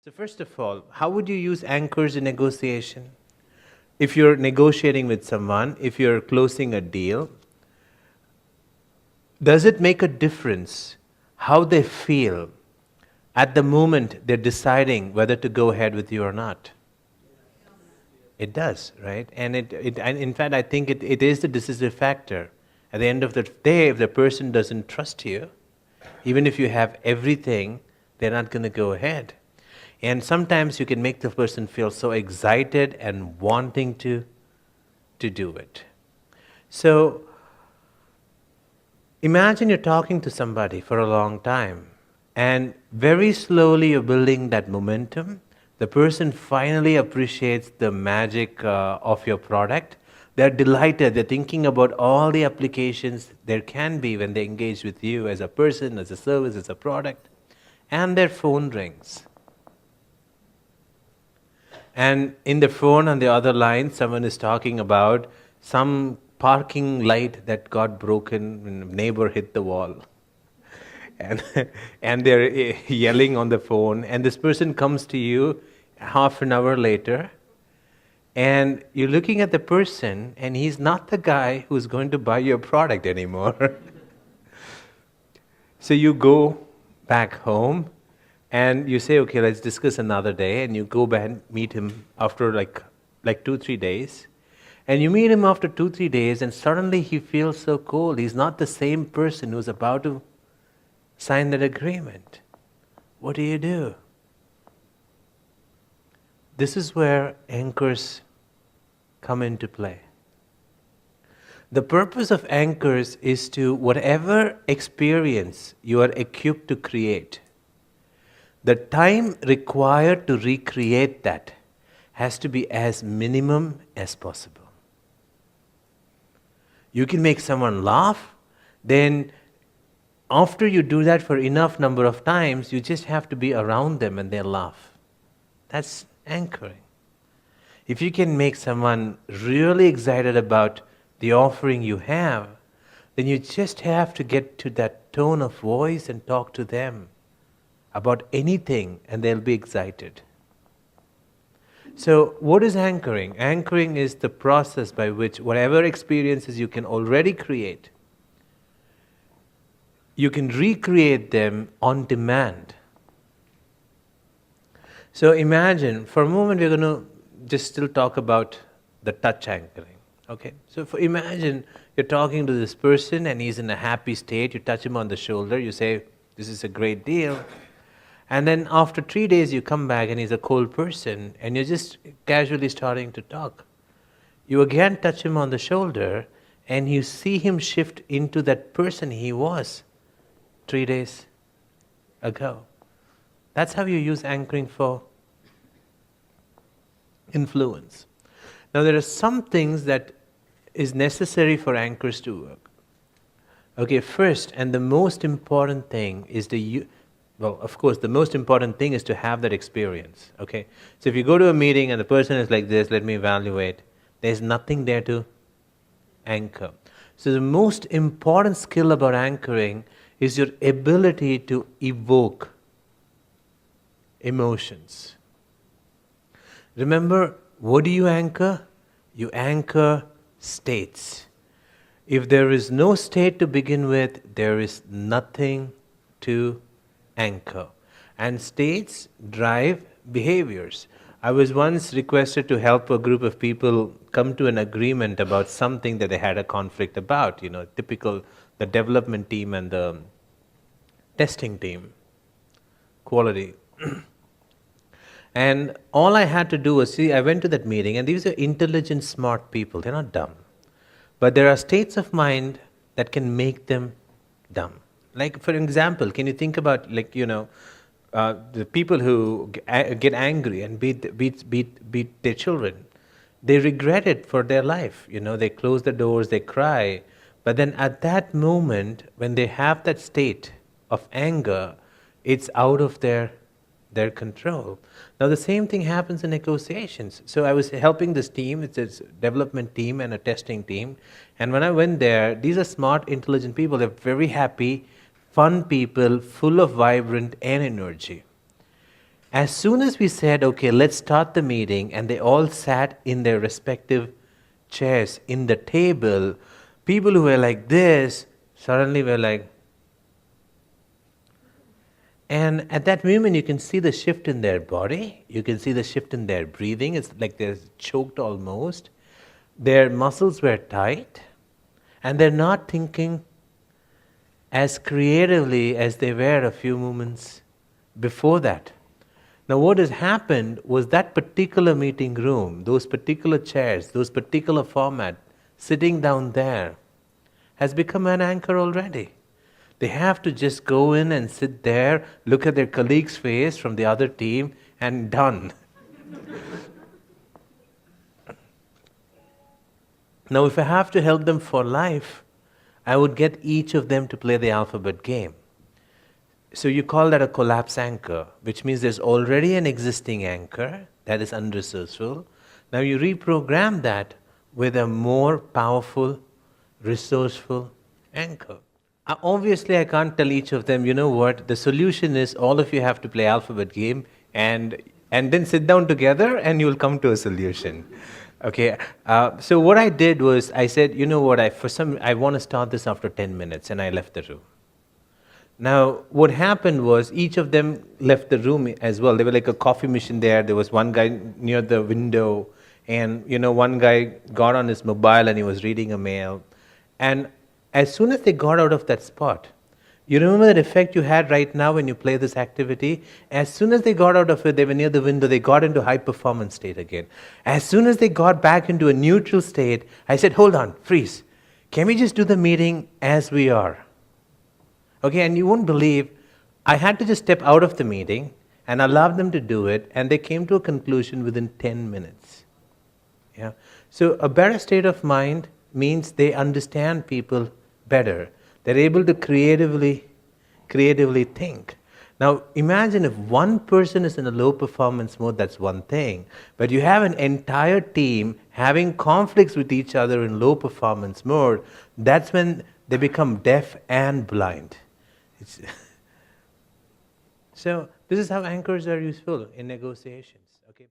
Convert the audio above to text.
So first of all, how would you use anchors in negotiation? If you're negotiating with someone, if you're closing a deal, does it make a difference how they feel at the moment they're deciding whether to go ahead with you or not? It does, right? And in fact, I think it is the decisive factor. At the end of the day, if the person doesn't trust you, even if you have everything, they're not going to go ahead. And sometimes you can make the person feel so excited and wanting to do it. So imagine you're talking to somebody for a long time, and very slowly you're building that momentum. The person finally appreciates the magic of your product. They're delighted. They're thinking about all the applications there can be when they engage with you as a person, as a service, as a product. And their phone rings. And in the phone on the other line, someone is talking about some parking light that got broken and neighbor hit the wall. And, and they're yelling on the phone. And this person comes to you half an hour later. And you're looking at the person, and he's not the guy who's going to buy your product anymore. So you go back home, and you say, okay, let's discuss another day. And you go back and meet him after like 2-3 days. And you meet him after 2-3 days, and suddenly he feels so cold. He's not the same person who's about to sign that agreement. What do? This is where anchors come into play. The purpose of anchors is to, whatever experience you are equipped to create, the time required to recreate that has to be as minimum as possible. You can make someone laugh, then after you do that for enough number of times, you just have to be around them and they'll laugh. That's anchoring. If you can make someone really excited about the offering you have, then you just have to get to that tone of voice and talk to them about anything, and they'll be excited. So what is anchoring? Anchoring is the process by which whatever experiences you can already create, you can recreate them on demand. So imagine, for a moment we're going to just still talk about the touch anchoring. Okay? So imagine you're talking to this person and he's in a happy state, you touch him on the shoulder, you say, this is a great deal. And then after 3 days you come back and he's a cold person and you're just casually starting to talk. You again touch him on the shoulder and you see him shift into that person he was 3 days ago. That's how you use anchoring for influence. Now there are some things that is necessary for anchors to work. Okay, first and the most important thing is of course, the most important thing is to have that experience. Okay, so if you go to a meeting and the person is like this, let me evaluate, there's nothing there to anchor. So the most important skill about anchoring is your ability to evoke emotions. Remember, what do you anchor? You anchor states. If there is no state to begin with, there is nothing to anchor. And states drive behaviors. I was once requested to help a group of people come to an agreement about something that they had a conflict about, typical the development team and the testing team, quality. And all I had to do was, I went to that meeting, and these are intelligent, smart people. They're not dumb. But there are states of mind that can make them dumb. Like, for example, can you think about, the people who get angry and beat their children? They regret it for their life. They close the doors, they cry. But then at that moment, when they have that state of anger, it's out of their control. Now the same thing happens in negotiations. So I was helping this team, it's a development team and a testing team. And when I went there, these are smart, intelligent people. They're very happy, fun people, full of vibrant and energy. As soon as we said, okay, let's start the meeting, and they all sat in their respective chairs in the table, people who were like this suddenly were like, and at that moment you can see the shift in their body, you can see the shift in their breathing. It's like they're choked almost. Their muscles were tight, and they're not thinking as creatively as they were a few moments before that. Now, what has happened was that particular meeting room, those particular chairs, those particular format, sitting down there, has become an anchor already. They have to just go in and sit there, look at their colleague's face from the other team, and done. Now, if I have to help them for life, I would get each of them to play the alphabet game. So you call that a collapse anchor, which means there's already an existing anchor that is unresourceful. Now you reprogram that with a more powerful, resourceful anchor. Obviously, I can't tell each of them, you know what, the solution is all of you have to play alphabet game and then sit down together and you'll come to a solution. Okay, so what I did was I said, you know what, I want to start this after 10 minutes, and I left the room. Now, what happened was each of them left the room as well. There were like a coffee machine there. There was one guy near the window, and one guy got on his mobile and he was reading a mail. And as soon as they got out of that spot, you remember that effect you had right now when you play this activity? As soon as they got out of it, they were near the window, they got into high performance state again. As soon as they got back into a neutral state, I said, hold on, freeze. Can we just do the meeting as we are? Okay, and you won't believe, I had to just step out of the meeting and allow them to do it, and they came to a conclusion within 10 minutes. Yeah. So a better state of mind means they understand people better. They're able to creatively think. Now imagine if one person is in a low performance mode, that's one thing. But you have an entire team having conflicts with each other in low performance mode, that's when they become deaf and blind. So this is how anchors are useful in negotiations. Okay.